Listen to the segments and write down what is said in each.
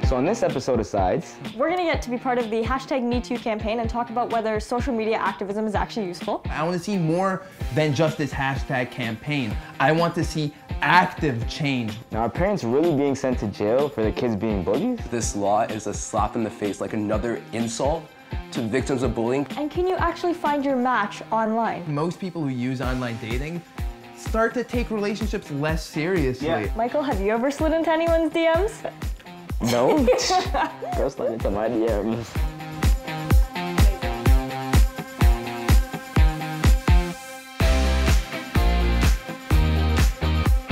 So on this episode of Sides, we're gonna get to be part of the #MeToo campaign and talk about whether social media activism is actually useful. I want to see more than just this hashtag campaign. I want to see active change. now are parents really being sent to jail for their kids being bullies? This law is a slap in the face, like another insult to victims of bullying. And can you actually find your match online? Most people who use online dating start to take relationships less seriously. Yeah. Michael, have you ever slid into anyone's DMs? No. Girl slid into my DMs.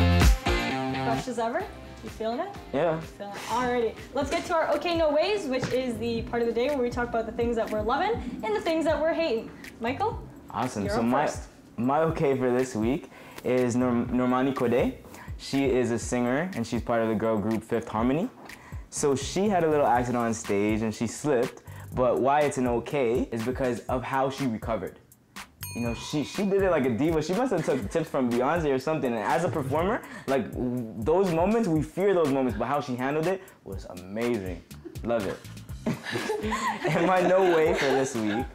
Fresh as ever? You feeling it? Yeah. Feeling it. Alrighty. Let's get to our okay, no ways, which is the part of the day where we talk about the things that we're loving and the things that we're hating. Michael? Awesome. You're So up first. my okay for this week is Normani Kode. She is a singer and she's part of the girl group Fifth Harmony. So she had a little accident on stage and she slipped, but why it's an okay is because of how she recovered. You know, she did it like a diva. She must have took tips from Beyonce or something. And as a performer, like those moments, we fear those moments, but how she handled it was amazing. Love it. And my no way for this week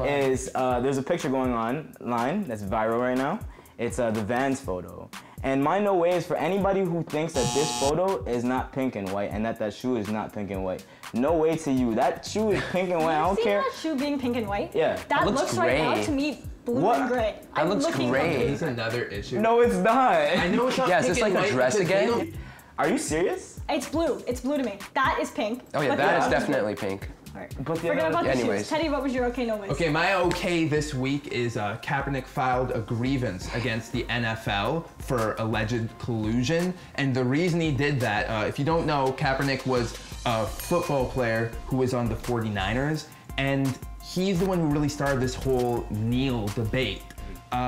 is there's a picture going online that's viral right now. It's the Vans photo. And my no way is for anybody who thinks that this photo is not pink and white and that shoe is not pink and white. No way to you. That shoe is pink and white. I don't care. That shoe being pink and white? Yeah. That looks looks right now gray. to me blue What? and gray. That looks gray. It's another issue. No, it's not. I know it's not Yeah, is pink this like and a white dress because they again? don't- Are you serious? It's blue. It's blue to me. That is pink. Oh yeah, but the that is other definitely pink. Alright. But the Forget other- about the Anyways. shoes. Teddy, what was your okay, no ways? Okay, my okay this week is Kaepernick filed a grievance against the NFL for alleged collusion. And the reason he did that, if you don't know, Kaepernick was a football player who was on the 49ers. And he's the one who really started this whole kneel debate.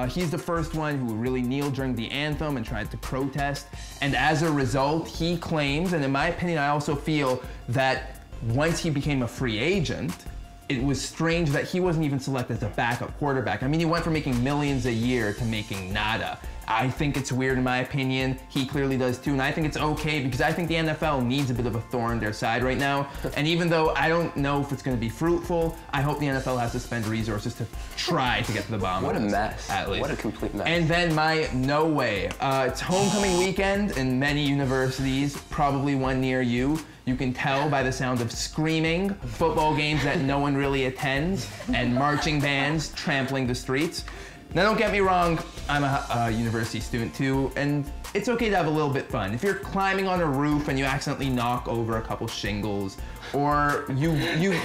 He's the first one who really kneeled during the anthem and tried to protest. And as a result, he claims, and in my opinion, I also feel that once he became a free agent, it was strange that he wasn't even selected as a backup quarterback. I mean, he went from making millions a year to making nada. I think it's weird in my opinion. He clearly does too, and I think it's okay because I think the NFL needs a bit of a thorn in their side right now. And even though I don't know if it's gonna be fruitful, I hope the NFL has to spend resources to try to get to the bottom What of a this, mess. at least. What a complete mess. And then my no way. It's homecoming weekend in many universities, probably one near you. You can tell by the sound of screaming, football games that no one really attends, and marching bands trampling the streets. Now don't get me wrong, I'm a university student too, and it's okay to have a little bit fun. If you're climbing on a roof and you accidentally knock over a couple shingles, or you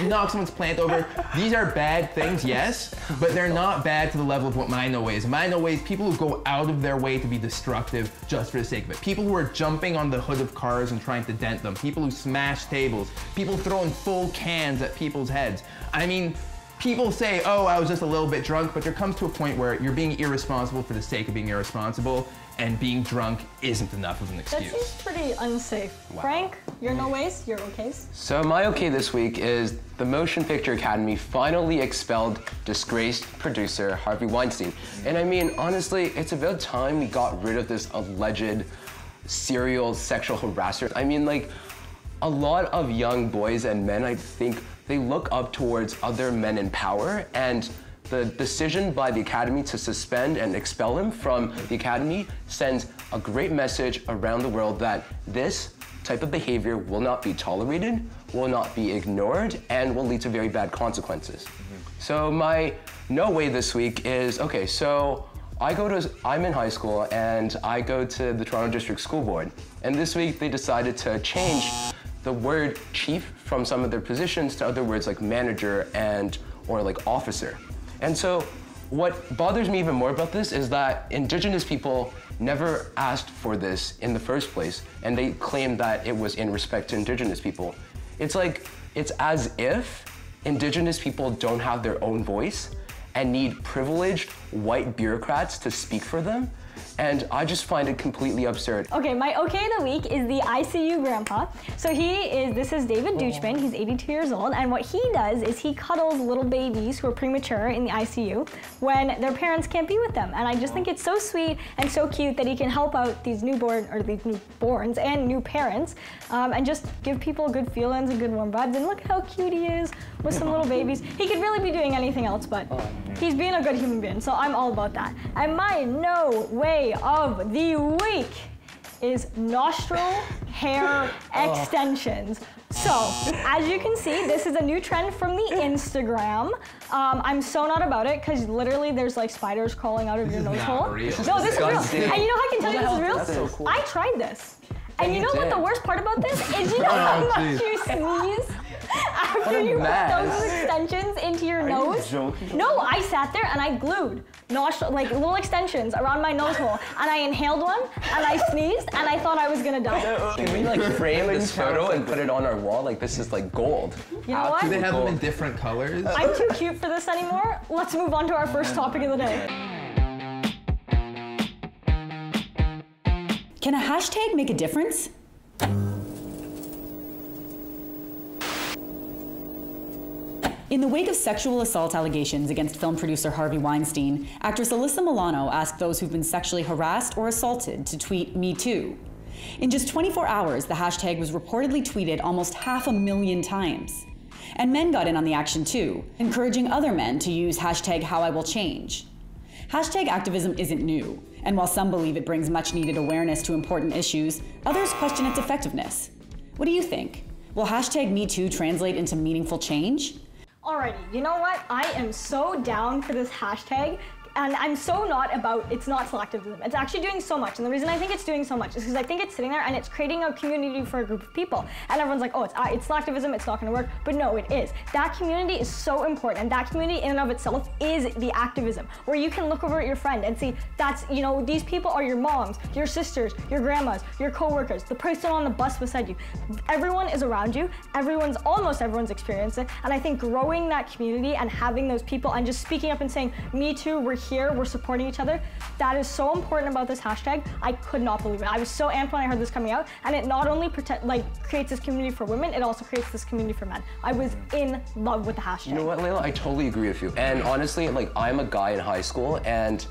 knock someone's plant over, these are bad things, yes, but they're not bad to the level of what my no way is. My no way is people who go out of their way to be destructive just for the sake of it. People who are jumping on the hood of cars and trying to dent them. People who smash tables. People throwing full cans at people's heads. I mean, people say, oh, I was just a little bit drunk, but there comes to a point where you're being irresponsible for the sake of being irresponsible, and being drunk isn't enough of an That excuse. seems pretty unsafe. Wow. Frank, your no ways, your okays? So my okay this week is the Motion Picture Academy finally expelled disgraced producer Harvey Weinstein. And I mean, honestly, it's about time we got rid of this alleged serial sexual harasser. I mean, like, a lot of young boys and men, I think, they look up towards other men in power, and the decision by the Academy to suspend and expel him from the Academy sends a great message around the world that this type of behavior will not be tolerated, will not be ignored, and will lead to very bad consequences. So my no way this week is, okay, so I'm in high school and I go to the Toronto District School Board. And this week they decided to change the word chief from some of their positions to other words like manager or like officer. And so what bothers me even more about this is that Indigenous people never asked for this in the first place, and they claim that it was in respect to Indigenous people. It's like, it's as if Indigenous people don't have their own voice and need privileged white bureaucrats to speak for them. and I just find it completely absurd. Okay, my okay of the week is the ICU grandpa. So this is David Deutschman, he's 82 years old, and what he does is he cuddles little babies who are premature in the ICU when their parents can't be with them. And I just think it's so sweet and so cute that he can help out these newborns and new parents, and just give people good feelings and good warm vibes. And look how cute he is with some little babies. He could really be doing anything else, but he's being a good human being, so I'm all about that. And my no way of the week is nostril hair extensions. So, as you can see, this is a new trend from the Instagram. I'm so not about it, because literally there's like spiders crawling out of your nose hole. No, this is real. And you know how I can tell you this is real? That's so cool. I tried this. And you know what the worst part about this is? You know how much you sneeze after you put those extensions into your nose? Are you joking? No, I sat there and I glued like little extensions around my nose hole, and I inhaled one, and I sneezed, and I thought I was gonna die. Can we like frame this photo and put it on our wall? Like this is like gold. You know what? Do they have them in different colors? I'm too cute for this anymore. Let's move on to our first topic of the day. Can a hashtag make a difference? In the wake of sexual assault allegations against film producer Harvey Weinstein, actress Alyssa Milano asked those who've been sexually harassed or assaulted to tweet "Me Too." In just 24 hours, the hashtag was reportedly tweeted almost 500,000 times. And men got in on the action too, encouraging other men to use hashtag #HowIWillChange. Hashtag activism isn't new, and while some believe it brings much needed awareness to important issues, others question its effectiveness. What do you think? Will hashtag #MeToo translate into meaningful change? Alrighty, you know what? I am so down for this hashtag, and I'm so not about, it's not selectivism. It's actually doing so much, and the reason I think it's doing so much is because I think it's sitting there and it's creating a community for a group of people. And everyone's like, oh, it's selectivism, it's not gonna work, but no, it is. That community is so important, and that community in and of itself is the activism, where you can look over at your friend and see, that's, you know, these people are your moms, your sisters, your grandmas, your coworkers, the person on the bus beside you. Everyone is around you, almost everyone's experienced it, and I think growing that community and having those people and just speaking up and saying, me too, we're here, we're supporting each other. That is so important about this hashtag. I could not believe it. I was so amped when I heard this coming out, and it not only creates this community for women, it also creates this community for men. I was in love with the hashtag. You know what, Laila? I totally agree with you. And honestly, like, I'm a guy in high school, and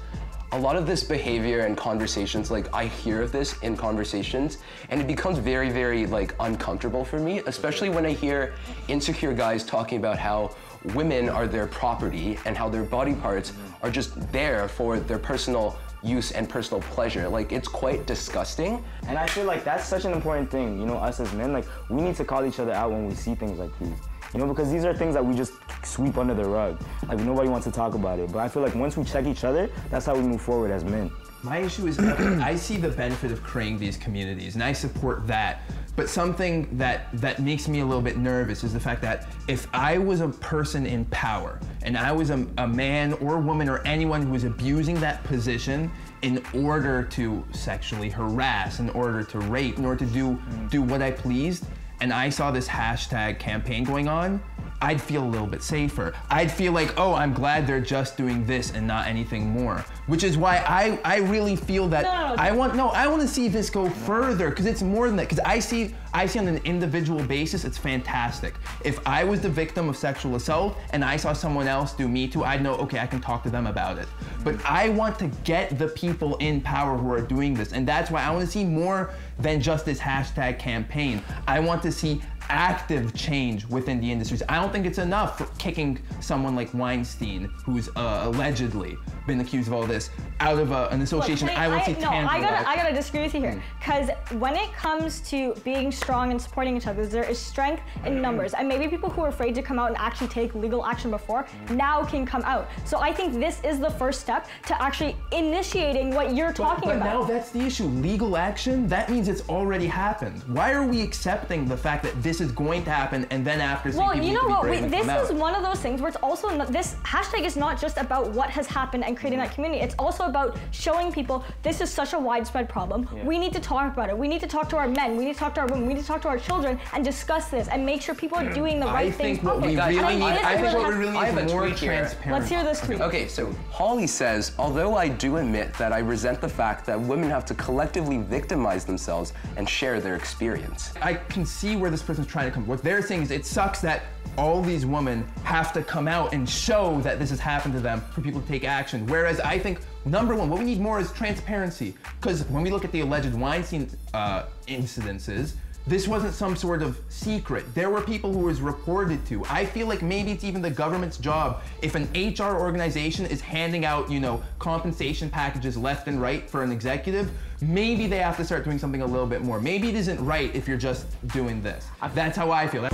a lot of this behavior and conversations, like, I hear of this in conversations, and it becomes very, very, like, uncomfortable for me, especially when I hear insecure guys talking about how women are their property and how their body parts are just there for their personal use and personal pleasure. Like, it's quite disgusting. And I feel like that's such an important thing, you know, us as men, like, we need to call each other out when we see things like these. You know, because these are things that we just sweep under the rug. Like, nobody wants to talk about it. But I feel like once we check each other, that's how we move forward as men. My issue is I see the benefit of creating these communities, and I support that. But something that makes me a little bit nervous is the fact that if I was a person in power, and I was a man or woman or anyone who was abusing that position in order to sexually harass, in order to rape, in order to do what I pleased, and I saw this hashtag campaign going on, I'd feel a little bit safer. I'd feel like, oh, I'm glad they're just doing this and not anything more. Which is why I really feel that I want to see this go further, because it's more than that. Because I see on an individual basis, it's fantastic. If I was the victim of sexual assault and I saw someone else do Me Too, I'd know, okay, I can talk to them about it. But I want to get the people in power who are doing this, and that's why I want to see more than just this hashtag campaign. I want to see active change within the industries. I don't think it's enough for kicking someone like Weinstein, who's allegedly been accused of all this, out of an association. Look, I want to see tangible action. I gotta disagree with you here, because when it comes to being strong and supporting each other, there is strength in numbers, and maybe people who are afraid to come out and actually take legal action before now can come out. So I think this is the first step to actually initiating what you're talking about. But now that's the issue. Legal action, that means it's already happened. Why are we accepting the fact that this is going to happen and then after well, you know what? This is one of those things where it's also this hashtag is not just about what has happened and creating that community. It's also about showing people this is such a widespread problem. We need to talk about it. We need to talk to our men. We need to talk to our women. We need to talk to our children and discuss this and make sure people are doing the right things properly. I think what we really need is more transparency. Let's hear this tweet. Okay, so Holly says, although I do admit that I resent the fact that women have to collectively victimize themselves and share their experience. I can see where this person's trying to come. What they're saying is it sucks that all these women have to come out and show that this has happened to them for people to take action. Whereas I think, number one, what we need more is transparency. Because when we look at the alleged Weinstein incidences, this wasn't some sort of secret. There were people who was reported to. I feel like maybe it's even the government's job. If an HR organization is handing out, you know, compensation packages left and right for an executive, maybe they have to start doing something a little bit more. Maybe it isn't right if you're just doing this. That's how I feel.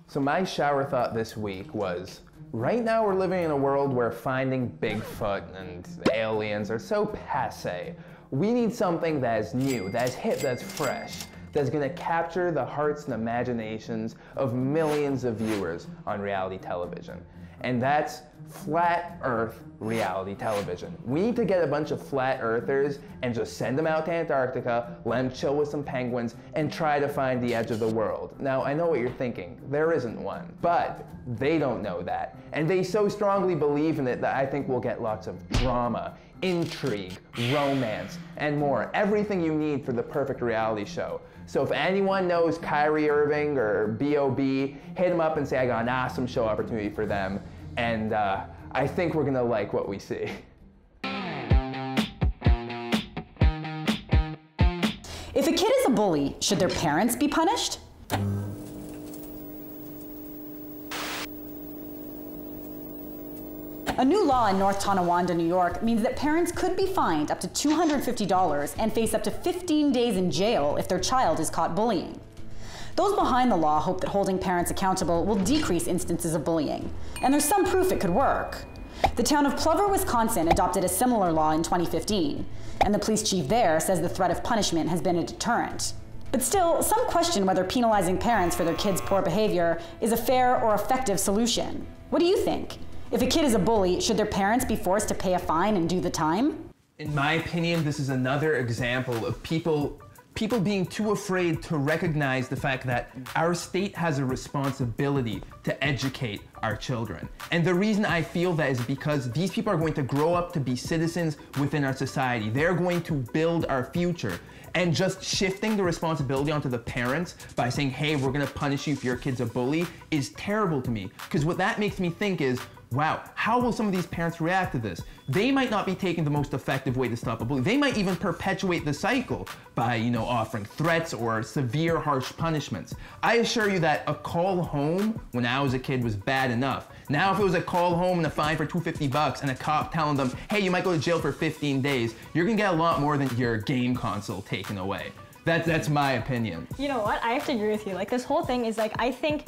So my shower thought this week was, right now we're living in a world where finding Bigfoot and aliens are so passé. We need something that is new, that is hip, that's fresh, that's gonna capture the hearts and imaginations of millions of viewers on reality television. And that's flat Earth reality television. We need to get a bunch of flat earthers and just send them out to Antarctica, let them chill with some penguins, and try to find the edge of the world. Now, I know what you're thinking. There isn't one. But they don't know that. And they so strongly believe in it that I think we'll get lots of drama, intrigue, romance, and more. Everything you need for the perfect reality show. So if anyone knows Kyrie Irving or B.O.B., hit them up and say I got an awesome show opportunity for them. And I think we're gonna like what we see. If a kid is a bully, should their parents be punished? A new law in North Tonawanda, New York, means that parents could be fined up to $250 and face up to 15 days in jail if their child is caught bullying. Those behind the law hope that holding parents accountable will decrease instances of bullying, and there's some proof it could work. The town of Plover, Wisconsin adopted a similar law in 2015, and the police chief there says the threat of punishment has been a deterrent. But still, some question whether penalizing parents for their kids' poor behavior is a fair or effective solution. What do you think? If a kid is a bully, should their parents be forced to pay a fine and do the time? In my opinion, this is another example of people being too afraid to recognize the fact that our state has a responsibility to educate our children. And the reason I feel that is because these people are going to grow up to be citizens within our society. They're going to build our future. And just shifting the responsibility onto the parents by saying, hey, we're gonna punish you if your kid's a bully is terrible to me. Because what that makes me think is, wow, how will some of these parents react to this? They might not be taking the most effective way to stop a bully. They might even perpetuate the cycle by, you know, offering threats or severe, harsh punishments. I assure you that a call home when I was a kid was bad enough. Now, if it was a call home and a fine for $250 and a cop telling them, hey, you might go to jail for 15 days, you're gonna get a lot more than your game console taken away. That's my opinion. You know what? I have to agree with you. Like, this whole thing is like, I think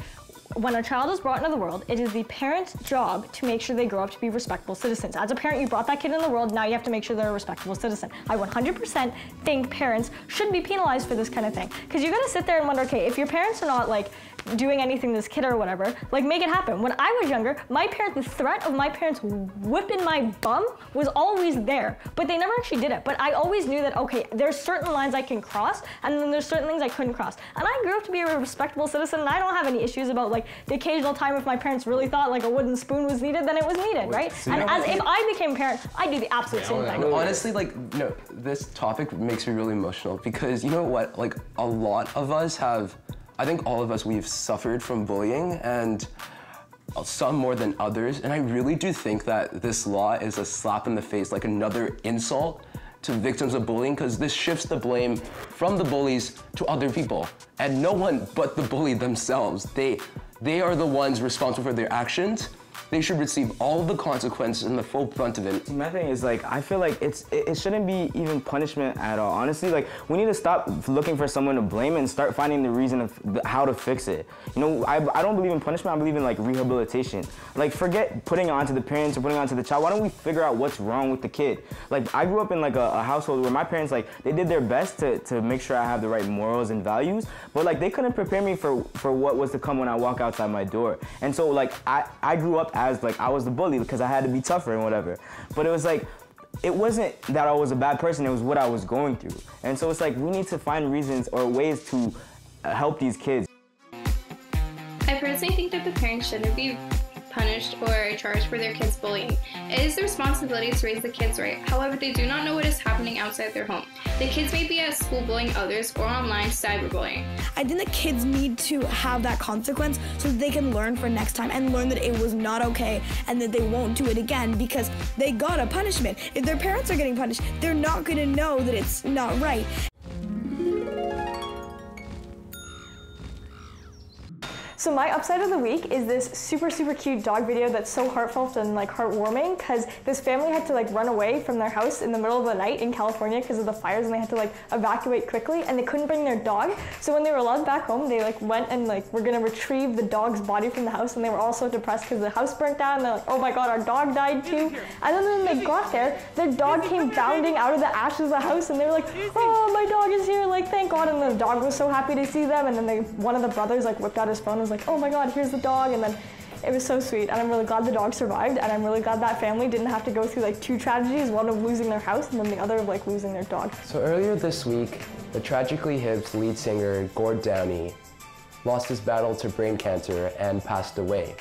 when a child is brought into the world, it is the parent's job to make sure they grow up to be respectable citizens. As a parent, you brought that kid in the world, now you have to make sure they're a respectable citizen. I 100% think parents should be penalized for this kind of thing. Because you gotta sit there and wonder, okay, if your parents are not like doing anything to this kid or whatever, like make it happen. When I was younger, the threat of my parents whipping my bum was always there, but they never actually did it. But I always knew that, okay, there's certain lines I can cross, and then there's certain things I couldn't cross. And I grew up to be a respectable citizen, and I don't have any issues about like the occasional time if my parents really thought like a wooden spoon was needed, then it was needed, right? And as if I became a parent, I'd do the absolute same thing. Honestly, like, no, this topic makes me really emotional because you know what, like a lot of us have, I think all of us, we've suffered from bullying, and some more than others. And I really do think that this law is a slap in the face, like another insult to victims of bullying, because this shifts the blame from the bullies to other people. And no one but the bully themselves. They are the ones responsible for their actions. They should receive all the consequences and the full brunt of it. My thing is, like, I feel like it shouldn't be even punishment at all. Honestly, like, we need to stop looking for someone to blame and start finding the reason of how to fix it. You know, I don't believe in punishment, I believe in, like, rehabilitation. Like, forget putting it onto the parents or putting it onto the child. Why don't we figure out what's wrong with the kid? Like, I grew up in, like, a household where my parents, like, they did their best to make sure I have the right morals and values, but, like, they couldn't prepare me for what was to come when I walk outside my door. And so, like, I grew up as, like, I was the bully because I had to be tougher and whatever. But it was like, it wasn't that I was a bad person, it was what I was going through. And so it's like, we need to find reasons or ways to help these kids. I personally think that the parents shouldn't be punished or charged for their kids' bullying. It is their responsibility to raise the kids right. However, they do not know what is happening outside their home. The kids may be at school bullying others or online cyberbullying. I think the kids need to have that consequence so that they can learn for next time and learn that it was not okay and that they won't do it again because they got a punishment. If their parents are getting punished, they're not going to know that it's not right. So my upside of the week is this super cute dog video that's so heartfelt and like heartwarming because this family had to like run away from their house in the middle of the night in California because of the fires and they had to like evacuate quickly and they couldn't bring their dog. So when they were allowed back home, they like went and like were gonna retrieve the dog's body from the house and they were all so depressed because the house burnt down and they're like, oh my god, our dog died too. And then when they got there, their dog came bounding out of the ashes of the house and they were like, oh, my dog is here, like thank god. And the dog was so happy to see them and then one of the brothers like whipped out his phone and was like, oh my god, here's the dog. And then it was so sweet and I'm really glad the dog survived and I'm really glad that family didn't have to go through like two tragedies, one of losing their house and then the other of like losing their dog. So earlier this week, the Tragically Hip's lead singer Gord Downie lost his battle to brain cancer and passed away.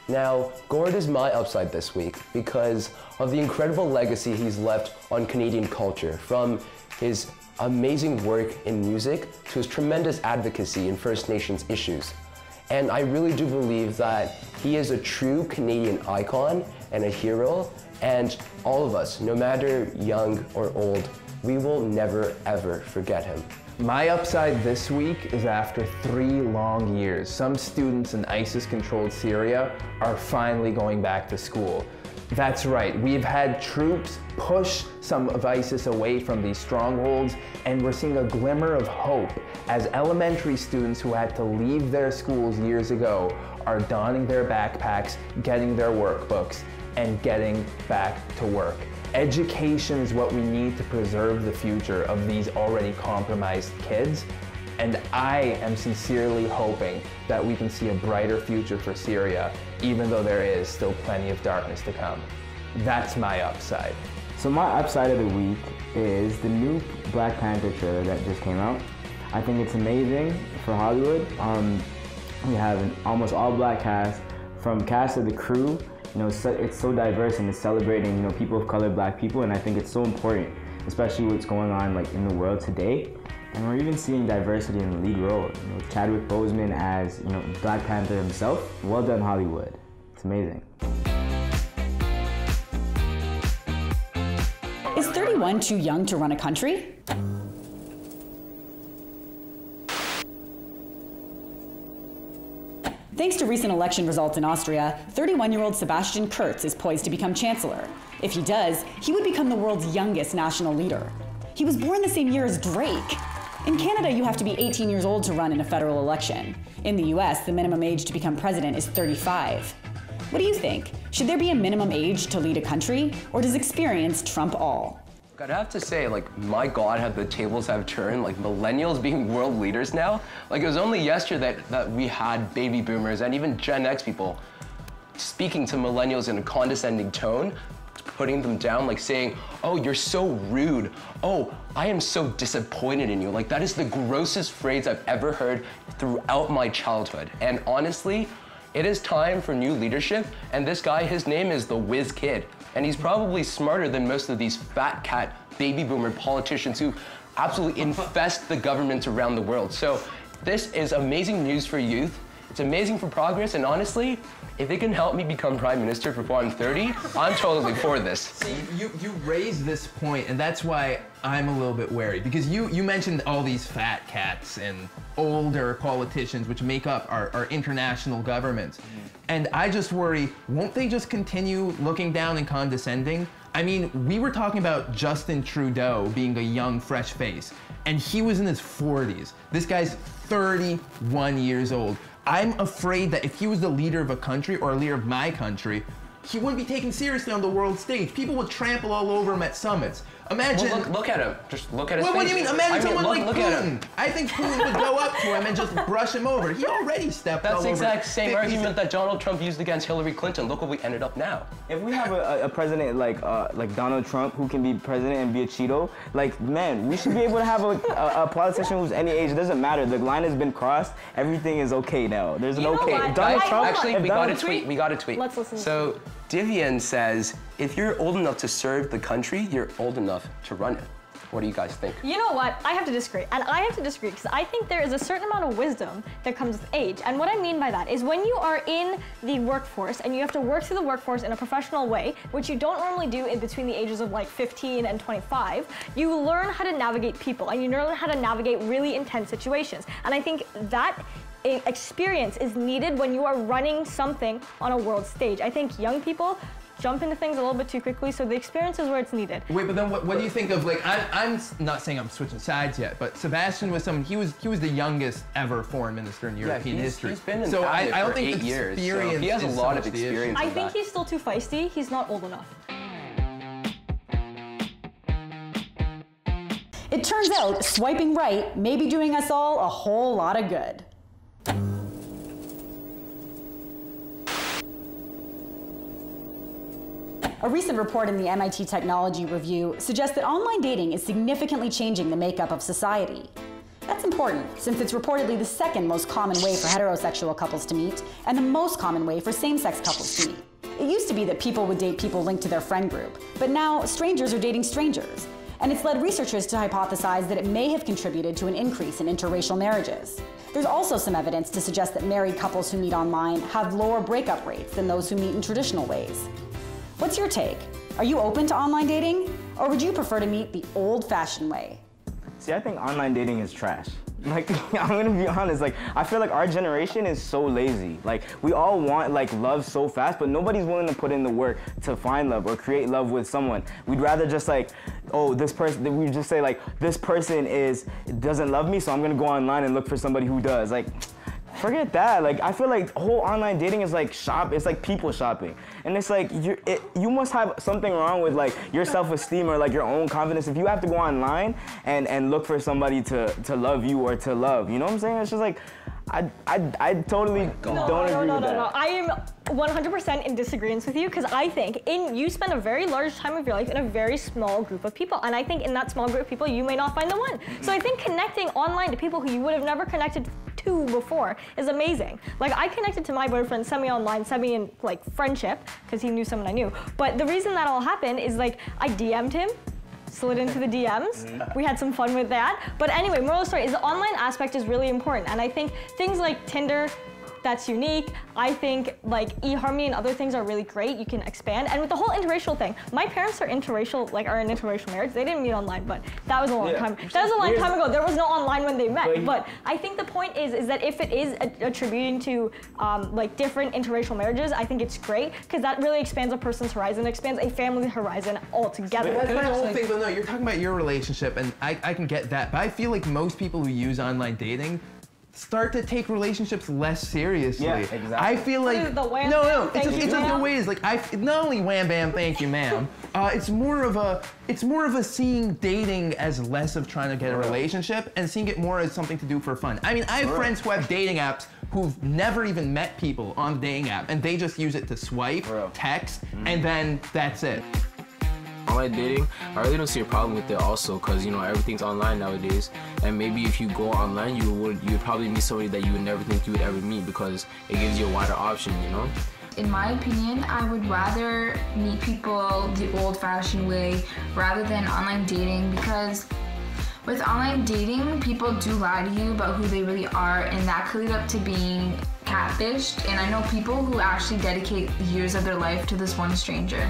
Now, Gord is my upside this week because of the incredible legacy he's left on Canadian culture, from his amazing work in music to his tremendous advocacy in First Nations issues. And I really do believe that he is a true Canadian icon and a hero, and all of us, no matter young or old, we will never ever forget him. My upside this week is after 3 long years, some students in ISIS-controlled Syria are finally going back to school. That's right, we've had troops push some of ISIS away from these strongholds, and we're seeing a glimmer of hope as elementary students who had to leave their schools years ago are donning their backpacks, getting their workbooks, and getting back to work. Education is what we need to preserve the future of these already compromised kids, and I am sincerely hoping that we can see a brighter future for Syria, even though there is still plenty of darkness to come. That's my upside. So my upside of the week is the new Black Panther trailer that just came out. I think it's amazing for Hollywood. We have an almost all black cast, from cast of the crew. You know, it's so diverse and it's celebrating, you know, people of color, black people, and I think it's so important, especially what's going on like in the world today. And we're even seeing diversity in the lead role. You know, Chadwick Boseman as, you know, Black Panther himself. Well done, Hollywood. It's amazing. Is 31 too young to run a country? Thanks to recent election results in Austria, 31-year-old Sebastien Kurtz is poised to become chancellor. If he does, he would become the world's youngest national leader. He was born the same year as Drake. In Canada, you have to be 18 years old to run in a federal election. In the US, the minimum age to become president is 35. What do you think? Should there be a minimum age to lead a country, or does experience trump all? I'd have to say, like, my God, how the tables have turned, like millennials being world leaders now. Like, it was only yesterday that we had baby boomers and even Gen X people speaking to millennials in a condescending tone, putting them down, like saying, oh, you're so rude. Oh, I am so disappointed in you. Like, that is the grossest phrase I've ever heard throughout my childhood. And honestly, it is time for new leadership. And this guy, his name is the Whiz Kid. And he's probably smarter than most of these fat cat baby boomer politicians who absolutely infest the government around the world. So this is amazing news for youth. It's amazing for progress. And honestly, if they can help me become prime minister before I'm 30, I'm totally for this. See, you raised this point, and that's why I'm a little bit wary, because you mentioned all these fat cats and older politicians which make up our international governments. And I just worry, won't they just continue looking down and condescending? I mean, we were talking about Justin Trudeau being a young, fresh face, and he was in his 40s. This guy's 31 years old. I'm afraid that if he was the leader of a country or a leader of my country, he wouldn't be taken seriously on the world stage. People would trample all over him at summits. Imagine. Well, look at him. Just look at his face. What do you mean? Imagine someone like look Putin. I think Putin would go up to him and just brush him over. He already stepped all over. That's the exact same argument that Donald Trump used against Hillary Clinton. Look where we ended up now. If we have a president like Donald Trump who can be president and be a Cheeto, like, man, we should be able to have a politician who's any age. It doesn't matter. The line has been crossed. Everything is okay now. There's an okay. Donald Trump. Actually, we got a tweet. We got a tweet. Let's listen. So Divian says, if you're old enough to serve the country, you're old enough to run it. What do you guys think? You know what? I have to disagree. And I have to disagree because I think there is a certain amount of wisdom that comes with age. And what I mean by that is when you are in the workforce and you have to work through the workforce in a professional way, which you don't normally do in between the ages of like 15 and 25, you learn how to navigate people and you learn how to navigate really intense situations. And I think that experience is needed when you are running something on a world stage. I think young people jump into things a little bit too quickly, so the experience is where it's needed. Wait, but then what do you think of, like, I'm not saying I'm switching sides yet, but Sebastien was someone, he was the youngest ever foreign minister in European history. He's been in cabinet for 8 years, so he has a lot of experience. I think he's still too feisty. He's not old enough. It turns out swiping right may be doing us all a whole lot of good. A recent report in the MIT Technology Review suggests that online dating is significantly changing the makeup of society. That's important, since it's reportedly the second most common way for heterosexual couples to meet, and the most common way for same-sex couples to meet. It used to be that people would date people linked to their friend group, but now strangers are dating strangers. And it's led researchers to hypothesize that it may have contributed to an increase in interracial marriages. There's also some evidence to suggest that married couples who meet online have lower breakup rates than those who meet in traditional ways. What's your take? Are you open to online dating? Or would you prefer to meet the old-fashioned way? See, I think online dating is trash. Like, I'm gonna be honest, like, I feel like our generation is so lazy. Like, we all want, like, love so fast, but nobody's willing to put in the work to find love or create love with someone. We'd rather just, like, oh, this person, we just say, like, this person doesn't love me, so I'm gonna go online and look for somebody who does. Like, forget that. Like, I feel like whole online dating is like it's like people shopping. And it's like, you must have something wrong with like your self-esteem or like your own confidence if you have to go online and look for somebody to love you or to love. You know what I'm saying? It's just like, I totally don't agree with that. No. I am 100% in disagreement with you because I think you spend a very large time of your life in a very small group of people. And I think in that small group of people, you may not find the one. So I think connecting online to people who you would have never connected to before is amazing. Like, I connected to my boyfriend semi-online, semi in like friendship because he knew someone I knew. But the reason that all happened is like I DM'd him, slid into the DMs. We had some fun with that. But anyway, moral of the story is the online aspect is really important. And I think things like Tinder, that's unique. I think like eHarmony and other things are really great. You can expand. And with the whole interracial thing, my parents are interracial, like are in interracial marriage. They didn't meet online, but that was a long time. That was a long time ago. There was no online when they met. But I think the point is that if it is attributing to like different interracial marriages, I think it's great because that really expands a person's horizon, expands a family horizon altogether. That's my whole thing, but no, you're talking about your relationship, and I can get that. But I feel like most people who use online dating start to take relationships less seriously. Yeah, exactly. I feel like it's other ways. Like not only wham bam, thank you, ma'am. It's more of a seeing dating as less of trying to get a relationship and seeing it more as something to do for fun. I mean, I have friends who have dating apps who've never even met people on the dating app, and they just use it to swipe, text, and then that's it. Online dating, I really don't see a problem with it also because, you know, everything's online nowadays, and maybe if you go online, you would probably meet somebody that you would never think you would ever meet because it gives you a wider option, you know? In my opinion, I would rather meet people the old-fashioned way rather than online dating because with online dating, people do lie to you about who they really are, and that could lead up to being catfished. And I know people who actually dedicate years of their life to this one stranger.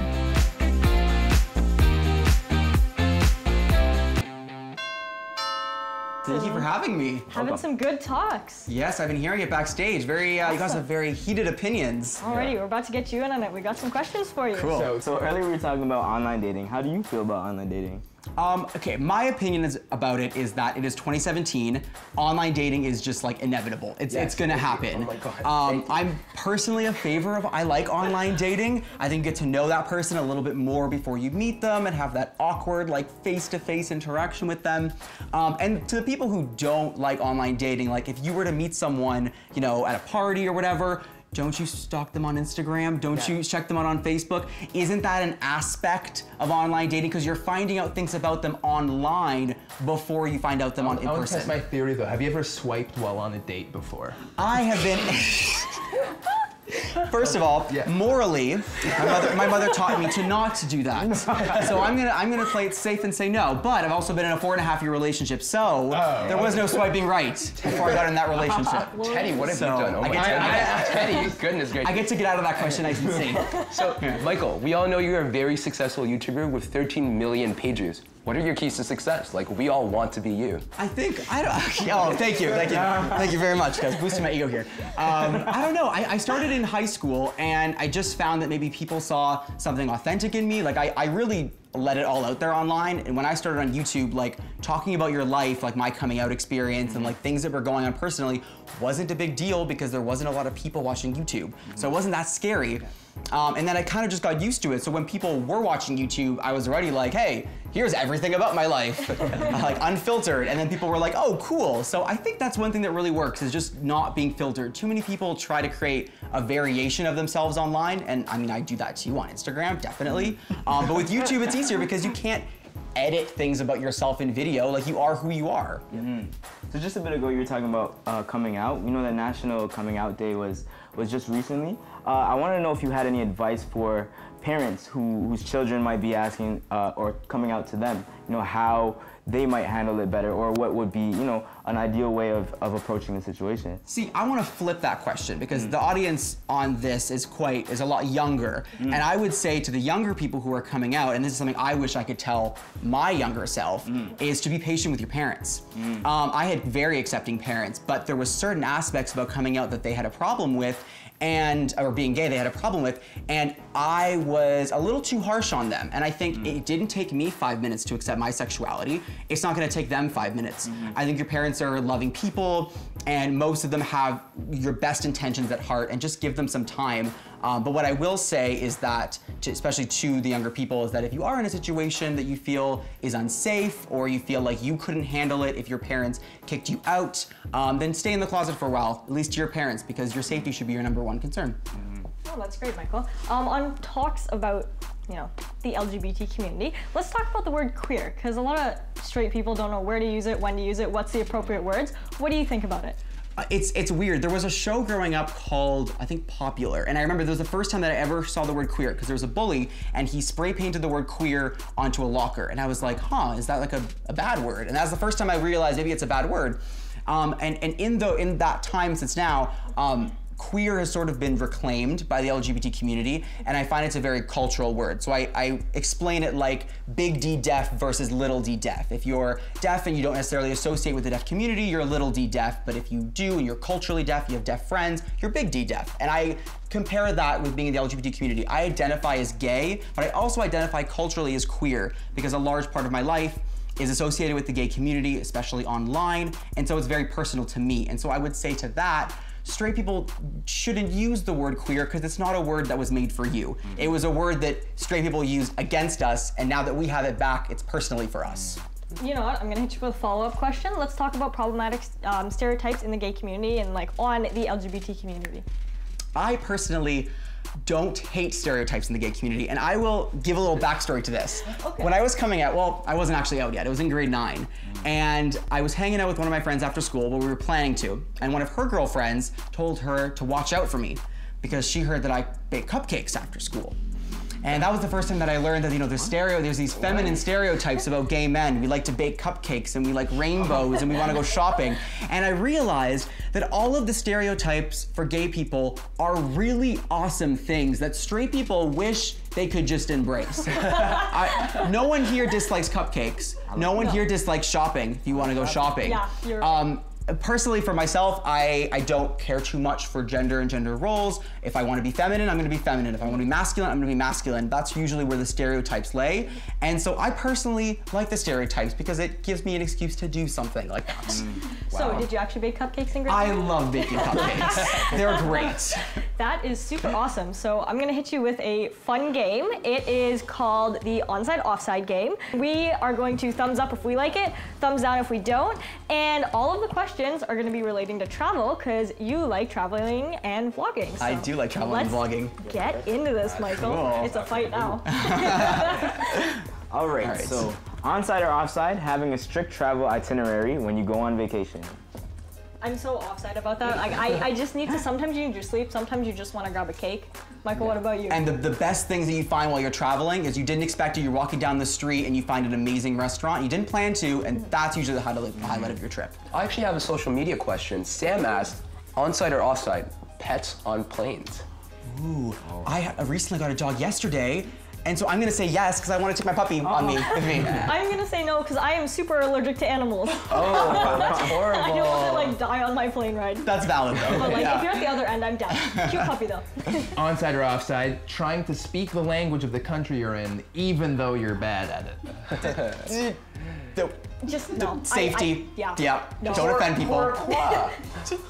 Thank you for having me. Having some good talks. Yes, I've been hearing it backstage. Very, you guys have very heated opinions. Alrighty, we're about to get you in on it. We got some questions for you. Cool. So earlier we were talking about online dating. How do you feel about online dating? Okay, my opinion about it is that it is 2017. Online dating is just like inevitable. It's gonna happen. Oh my God. I'm personally a favor of, I like online dating. I think you get to know that person a little bit more before you meet them and have that awkward like face-to-face interaction with them. And to the people who don't like online dating, like if you were to meet someone, you know, at a party or whatever, don't you stalk them on Instagram? Don't you check them out on Facebook? Isn't that an aspect of online dating? Because you're finding out things about them online before you find out them in I want to person. test my theory though. Have you ever swiped while on a date before? I have been. First of all, morally, my mother taught me to not do that. So I'm gonna play it safe and say no. But I've also been in a 4.5-year relationship, so there was no swiping right before I got in that relationship. Teddy, what have you done? Oh Teddy, goodness gracious. I get to get out of that question nice and safe. So, Michael, we all know you're a very successful YouTuber with 13 million pages. What are your keys to success? Like, we all want to be you. Oh, thank you very much, guys. Boosting my ego here. I don't know. I started in high school, and I just found that maybe people saw something authentic in me. Like, I really let it all out there online. And when I started on YouTube, like talking about your life, like my coming out experience and like things that were going on personally wasn't a big deal because there wasn't a lot of people watching YouTube. So it wasn't that scary. And then I kind of just got used to it. So when people were watching YouTube, I was already like, hey, here's everything about my life, like unfiltered. And then people were like, oh, cool. So I think that's one thing that really works is just not being filtered. Too many people try to create a variation of themselves online. And I mean, I do that too on Instagram, definitely. But with YouTube, it's easier because you can't edit things about yourself in video. Like you are who you are. So just a bit ago, you were talking about coming out. You know that National Coming Out Day was just recently. I want to know if you had any advice for parents whose children might be asking or coming out to them, you know, how they might handle it better or what would be, you know, an ideal way of approaching the situation. See, I want to flip that question because the audience on this is a lot younger. And I would say to the younger people who are coming out, and this is something I wish I could tell my younger self, is to be patient with your parents. I had very accepting parents, but there was certain aspects about coming out that they had a problem with, or being gay they had a problem with, and I was a little too harsh on them. And I think it didn't take me 5 minutes to accept my sexuality. It's not gonna take them 5 minutes. I think your parents are loving people, and most of them have your best intentions at heart, and just give them some time. But what I will say is that, especially to the younger people, is that if you are in a situation that you feel is unsafe, or you feel like you couldn't handle it if your parents kicked you out, then stay in the closet for a while, at least to your parents, because your safety should be your #1 concern. Oh, that's great, Michael. On talks about, you know, the LGBT community, let's talk about the word queer, because a lot of straight people don't know where to use it, when to use it, what's the appropriate words. What do you think about it? It's weird. There was a show growing up called, I think, Popular, and I remember there was the first time that I ever saw the word queer, because there was a bully, and he spray painted the word queer onto a locker, and I was like, huh, is that like a bad word? And that's the first time I realized maybe it's a bad word. And in that time since now, queer has sort of been reclaimed by the LGBT community, and I find it's a very cultural word. So I explain it like big D deaf versus little d deaf. If you're deaf and you don't necessarily associate with the deaf community, you're little d deaf, but if you do and you're culturally deaf, you have deaf friends, you're big D deaf. And I compare that with being in the LGBT community. I identify as gay, but I also identify culturally as queer, because a large part of my life is associated with the gay community, especially online, and so it's very personal to me. And so I would say to that, straight people shouldn't use the word queer because it's not a word that was made for you. It was a word that straight people used against us, and now that we have it back, it's personally for us. You know what, I'm gonna hit you with a follow-up question. Let's talk about problematic stereotypes in the gay community and like on the LGBT community. I personally don't hate stereotypes in the gay community, and I will give a little backstory to this. Okay. When I was coming out, well, I wasn't actually out yet, it was in grade 9, and I was hanging out with one of my friends after school, but we were planning to, and one of her girlfriends told her to watch out for me because she heard that I bake cupcakes after school. And that was the first time that I learned that, you know, there's these feminine stereotypes about gay men. We like to bake cupcakes and we like rainbows and we want to go shopping. And I realized that all of the stereotypes for gay people are really awesome things that straight people wish they could just embrace. No one here dislikes cupcakes. No one here dislikes shopping if you want to go shopping. Yeah, you're right. Personally, for myself, I don't care too much for gender and gender roles. If I want to be feminine, I'm going to be feminine. If I want to be masculine, I'm going to be masculine. That's usually where the stereotypes lay. And so I personally like the stereotypes because it gives me an excuse to do something like that. So, did you actually bake cupcakes in grade I school? love baking cupcakes. They're great. That is super awesome. So I'm gonna hit you with a fun game. It is called the onside offside game. We are going to thumbs up if we like it, thumbs down if we don't, and all of the questions are gonna be relating to travel because you like traveling and vlogging. So I do like traveling and vlogging. Get into this, Michael. Cool. It's a fight now. All right, so onside or offside, having a strict travel itinerary when you go on vacation. I'm so offside about that. Like, I just need to, sometimes you need your sleep, sometimes you just want to grab a cake. Michael, what about you? And the best things that you find while you're traveling is you didn't expect it, you're walking down the street and you find an amazing restaurant. You didn't plan to, and that's usually the highlight of your trip. I actually have a social media question. Sam asked, onside or offside, pets on planes? Ooh, I recently got a dog yesterday, and so I'm gonna say yes because I want to take my puppy on me with me. I'm gonna say no because I am super allergic to animals. Oh, that's horrible. I don't want to like die on my plane ride. That's valid though. But like if you're at the other end, I'm down. Cute puppy though. Onside or offside, trying to speak the language of the country you're in, even though you're bad at it. Just no. Safety. Yeah. No. Don't offend people.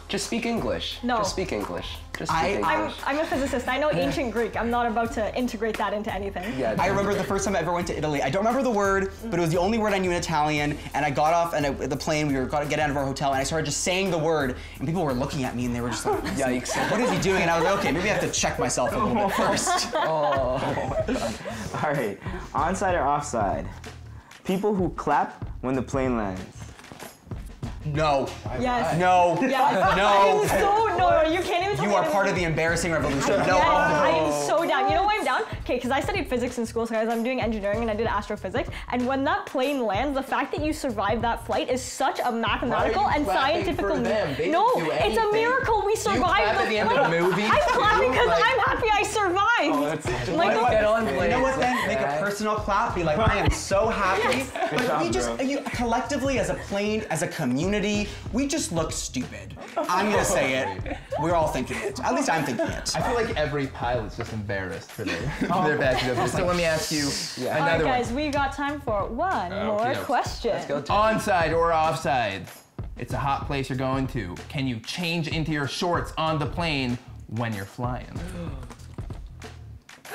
Just speak English. No. Just speak English. Just speak English. I'm a physicist. I know ancient Greek. I'm not about to integrate that into anything. Yeah, I remember the first time I ever went to Italy. I don't remember the word, but it was the only word I knew in Italian. And I got off and the plane, we were going to get out of our hotel, and I started just saying the word, and people were looking at me, and they were just like, "Yikes! What is he doing?" And I was like, "Okay, maybe I have to check myself a little bit first." All right, onside or offside, people who clap when the plane lands. No. Yes. No. Yes. No. I'm so no. You can't even. Tell You me are anything. part of the embarrassing revolution. No. Yes, I am so down. You know why I'm down? Okay, because I studied physics in school, so guys, I'm doing engineering and I did astrophysics. And when that plane lands, the fact that you survived that flight is such a mathematical and scientific. No, it's a miracle we survived. At the end of the movie. I'm clapping because I'm happy I survived. Get on plane. You know what then? Make a personal clap. Be like, I am so happy. But we just, collectively as a plane, as a community, we just look stupid. I'm gonna say it. We're all thinking it. At least I'm thinking it. I feel like every pilot's just embarrassed for their bad jokes. So let me ask you All right, guys, we got time for one more question. Let's go. onside or offside. It's a hot place you're going to. Can you change into your shorts on the plane when you're flying?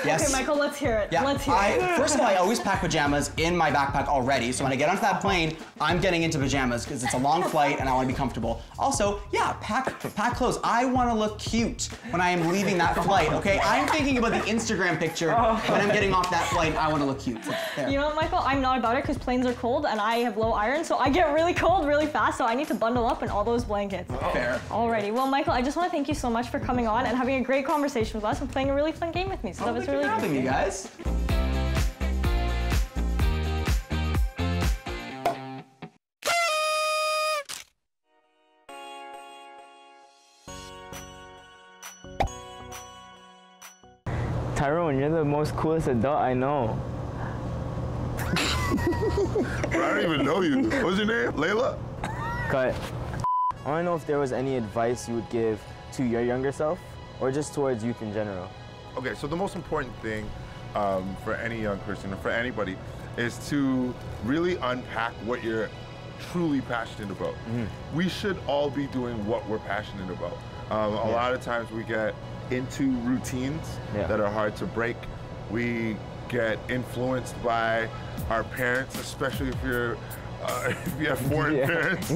Yes. Okay, Michael, let's hear it. Yeah. Let's hear it. First of all, I always pack pajamas in my backpack already, so when I get onto that plane, I'm getting into pajamas because it's a long flight and I want to be comfortable. Also, yeah, pack clothes. I want to look cute when I am leaving that flight, okay? I'm thinking about the Instagram picture when I'm getting off that flight. I want to look cute. So, there. You know what, Michael? I'm not about it because planes are cold and I have low iron, so I get really cold really fast, so I need to bundle up in all those blankets. Fair. Alrighty. Well, Michael, I just want to thank you so much for coming on and having a great conversation with us and playing a really fun game with me. So that was really Thanks for having me, guys. Tyrone, you're the most coolest adult I know. I don't even know you. What's your name? Laila? Cut. I want to know if there was any advice you would give to your younger self or just towards youth in general. Okay, so the most important thing for any young person or for anybody is to really unpack what you're truly passionate about. We should all be doing what we're passionate about. A lot of times we get into routines that are hard to break. We get influenced by our parents, especially if you have foreign parents.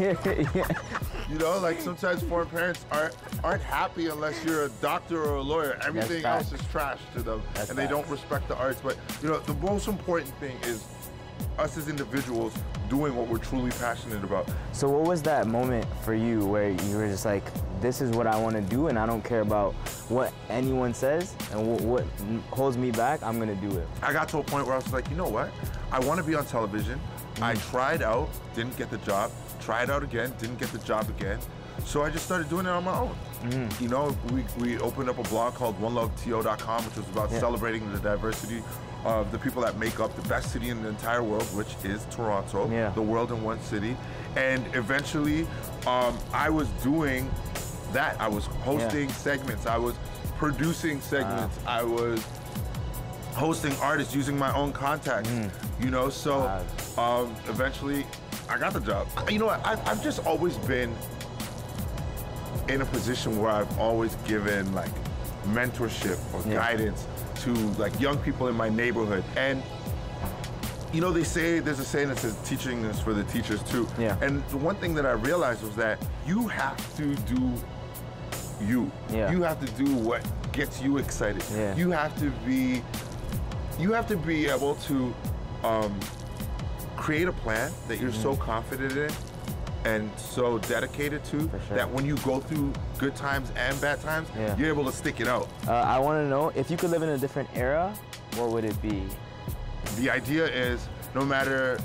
You know, like sometimes foreign parents aren't happy unless you're a doctor or a lawyer. Everything else is trash to them, and they don't respect the arts. But you know, the most important thing is us as individuals doing what we're truly passionate about. So what was that moment for you where you were just like, this is what I want to do and I don't care about what anyone says and what holds me back, I'm going to do it? I got to a point where I was like, you know what? I want to be on television. I tried out, didn't get the job. Tried out again, didn't get the job again. So I just started doing it on my own. You know, we opened up a blog called oneloveto.com, which was about celebrating the diversity of the people that make up the best city in the entire world, which is Toronto, the world in one city. And eventually, I was doing that. I was hosting segments. I was producing segments. I was hosting artists using my own contacts, you know, so eventually I got the job. You know what, I've just always been in a position where I've always given like mentorship or guidance to like young people in my neighborhood. And you know, they say, there's a saying that says teaching is for the teachers too. And the one thing that I realized was that you have to do you. You have to do what gets you excited. You have to be able to create a plan that you're so confident in and so dedicated to that when you go through good times and bad times, you're able to stick it out. I want to know, if you could live in a different era, what would it be? The idea is, no matter,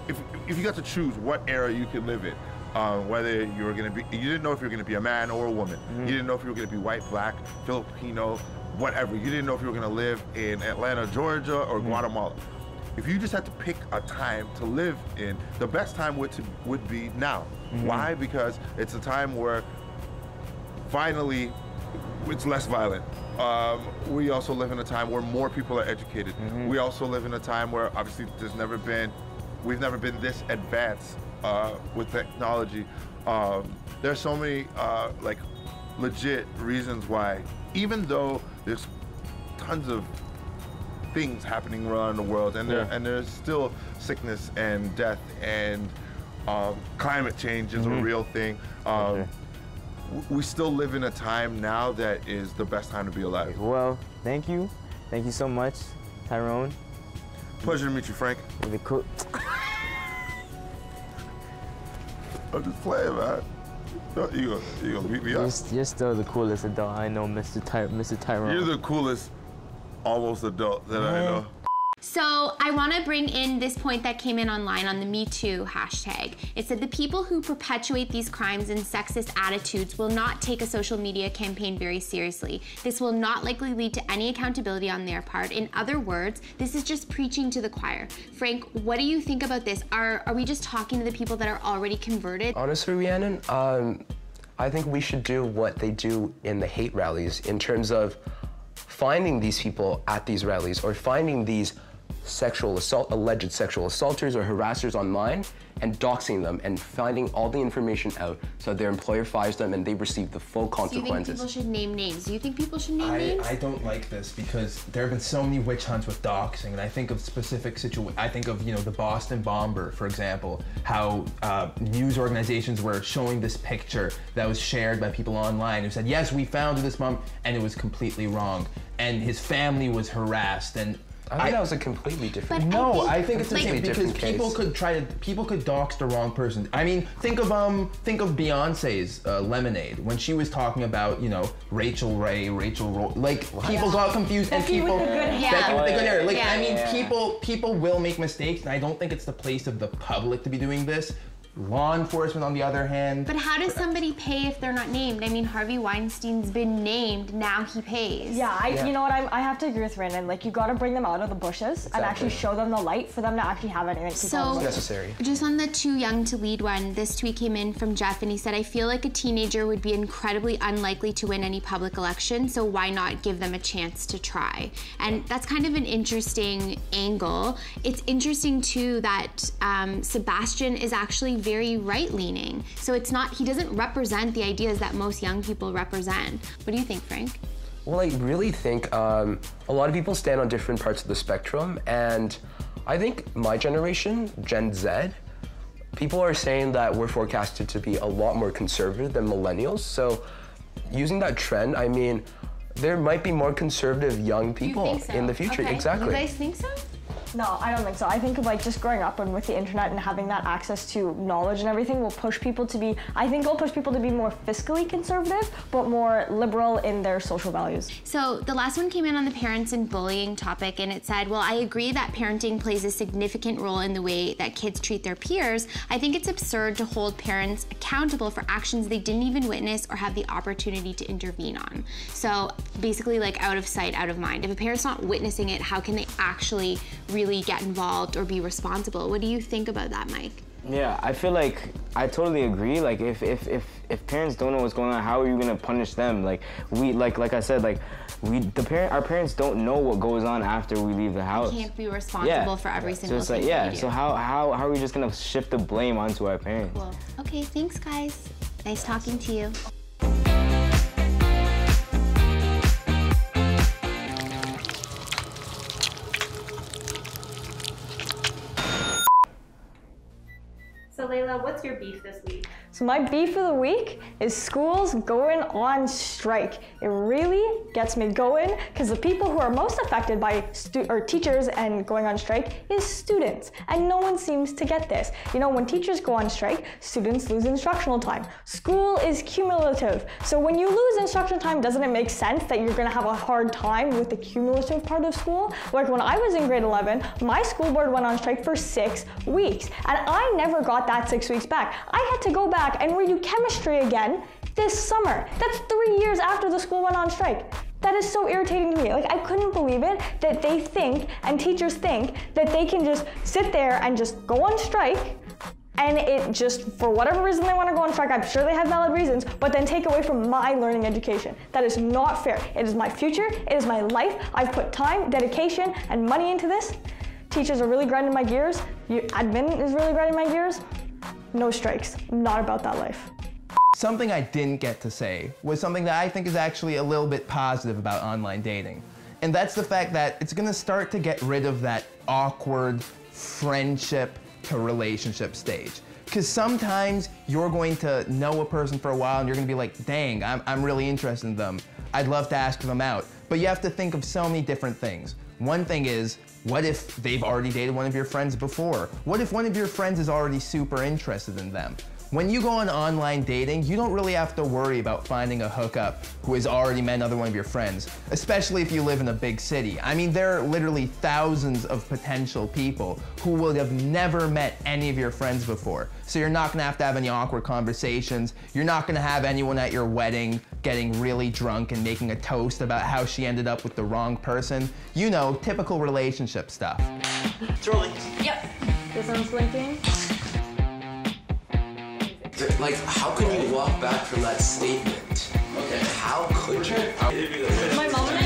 if you got to choose what era you could live in, whether you were going to be, you didn't know if you were going to be a man or a woman. You didn't know if you were going to be white, black, Filipino, whatever. You didn't know if you were going to live in Atlanta, Georgia, or Guatemala. If you just had to pick a time to live in, the best time would be now. Why? Because it's a time where finally it's less violent. We also live in a time where more people are educated. We also live in a time where obviously we've never been this advanced with technology. There's so many like legit reasons why, even though there's tons of things happening around the world, and there's still sickness and death and climate change is a real thing. We still live in a time now that is the best time to be alive. Well, thank you. Thank you so much, Tyrone. Pleasure to meet you, Frank. Really cool. I'm just playing, man. You gonna beat me up? You're still the coolest adult I know, Mr. Tyrone. You're the coolest almost adult that I know. So I want to bring in this point that came in online on the Me Too hashtag. It said the people who perpetuate these crimes and sexist attitudes will not take a social media campaign very seriously. This will not likely lead to any accountability on their part. In other words, this is just preaching to the choir. Frank, what do you think about this? Are we just talking to the people that are already converted? Honestly, Rhiannon, I think we should do what they do in the hate rallies in terms of finding these people at these rallies or finding these alleged sexual assaulters or harassers online and doxing them and finding all the information out so their employer fires them and they receive the full consequences. Do you think people should name names? Do you think people should name names? I don't like this because there have been so many witch hunts with doxing, and I think of specific situations. I think of, the Boston bomber, for example, how news organizations were showing this picture that was shared by people online who said, yes, we found this bomb, and it was completely wrong. And his family was harassed, and I think that was a completely different. No, I think it's the same because case. people could dox the wrong person. I mean, think of Beyonce's Lemonade when she was talking about Rachel Ray, people got confused and people Becky with the good hair. Like I mean, people will make mistakes, and I don't think it's the place of the public to be doing this. Law enforcement, on the other hand. But how does somebody pay if they're not named? I mean, Harvey Weinstein's been named, now he pays. You know what, I have to agree with Brandon. Like, you gotta bring them out of the bushes and actually show them the light for them to actually have anything to So, necessary. Just on the too young to lead one, this tweet came in from Jeff, and he said, I feel like a teenager would be incredibly unlikely to win any public election, so why not give them a chance to try? And that's kind of an interesting angle. It's interesting, too, that Sebastien is actually very right-leaning. So it's not, he doesn't represent the ideas that most young people represent. What do you think, Frank? Well, I really think a lot of people stand on different parts of the spectrum, and I think my generation, Gen Z, people are saying that we're forecasted to be a lot more conservative than millennials. So using that trend, I mean, there might be more conservative young people in the future. Okay. Exactly. You guys think so? No, I don't think so. I think like just growing up and with the internet and having that access to knowledge and everything will push people to be, I think it'll push people to be more fiscally conservative, but more liberal in their social values. So the last one came in on the parents and bullying topic, and it said, well, I agree that parenting plays a significant role in the way that kids treat their peers. I think it's absurd to hold parents accountable for actions they didn't even witness or have the opportunity to intervene on. So basically like out of sight, out of mind. If a parent's not witnessing it, how can they actually really get involved or be responsible? What do you think about that, Mike? Yeah, I feel like I totally agree. Like if parents don't know what's going on, how are you gonna punish them? Like I said, like our parents don't know what goes on after we leave the house. We can't be responsible for every single thing yeah. we do. So how are we just gonna shift the blame onto our parents? Cool. Okay, thanks guys. Nice talking to you. So Laila, what's your beef this week? So my beef of the week is schools going on strike. It really gets me going because the people who are most affected by teachers and going on strike is students. And no one seems to get this. You know, when teachers go on strike, students lose instructional time. School is cumulative. So when you lose instructional time, doesn't it make sense that you're gonna have a hard time with the cumulative part of school? Like when I was in grade 11, my school board went on strike for 6 weeks. And I never got that 6 weeks back. I had to go back and redo chemistry again this summer. That's 3 years after the school went on strike. That is so irritating to me. Like, I couldn't believe it that they think, and teachers think, that they can just sit there and just go on strike and it just, for whatever reason they want to go on strike, I'm sure they have valid reasons, but then take away from my learning education. That is not fair. It is my future, it is my life. I've put time, dedication, and money into this. Teachers are really grinding my gears. Admin is really grinding my gears. No strikes. I'm not about that life. Something I didn't get to say was something that I think is actually a little bit positive about online dating. And that's the fact that it's gonna start to get rid of that awkward friendship to relationship stage. Because sometimes you're going to know a person for a while and you're gonna be like, dang, I'm really interested in them. I'd love to ask them out. But you have to think of so many different things. One thing is, what if they've already dated one of your friends before? What if one of your friends is already super interested in them? When you go on online dating, you don't really have to worry about finding a hookup who has already met another one of your friends, especially if you live in a big city. I mean, there are literally thousands of potential people who would have never met any of your friends before. So you're not gonna have to have any awkward conversations. You're not gonna have anyone at your wedding getting really drunk and making a toast about how she ended up with the wrong person. You know, typical relationship stuff. It's rolling. Yep. This one's blinking. Like, how can you walk back from that statement? Okay. How could you? My mom and I